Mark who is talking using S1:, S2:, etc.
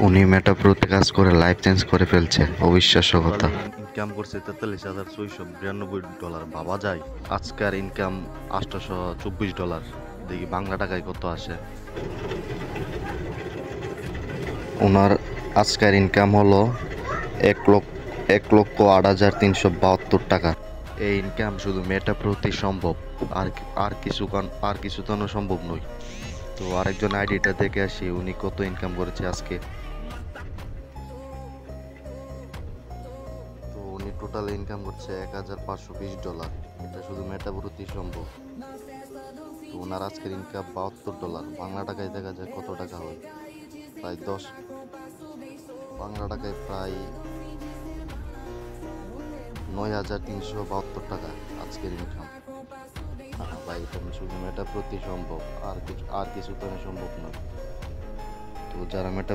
S1: উনি মেটাপ্রোতে কাজ করে লাইফ চেঞ্জ করে ফেলছে, অবিশ্বাস্য কথা।
S2: ইনকাম করছে 43,692 ডলার। ভাবা যায় আজকের ইনকাম $824। দেখি বাংলা টাকায় কত আসে।
S1: ওনার আজকের ইনকাম হলো 1,08,372 টাকা।
S2: এই ইনকাম শুধু মেটাপ্রোতে সম্ভব, আর আর কিছু তো সম্ভব নয়। তো আরেকজন আইডিটা দেখে আসি উনি কত ইনকাম করেছে আজকে। তো উনি টোটাল ইনকাম করছে $1,520। এটা শুধু মেটাপ্রোতেই সম্ভব। তো ওনার আজকের ইনকাম $72। বাংলা টাকায় দেখা যায় কত টাকা হয়, প্রায় 10, বাংলা টাকায় প্রায় 9,372 টাকা আজকের ইনকাম। ভাই এটা শুধু মেটাপ্রোতেই সম্ভব, আর কিছু তো সম্ভব নয়। তো যারা মেটা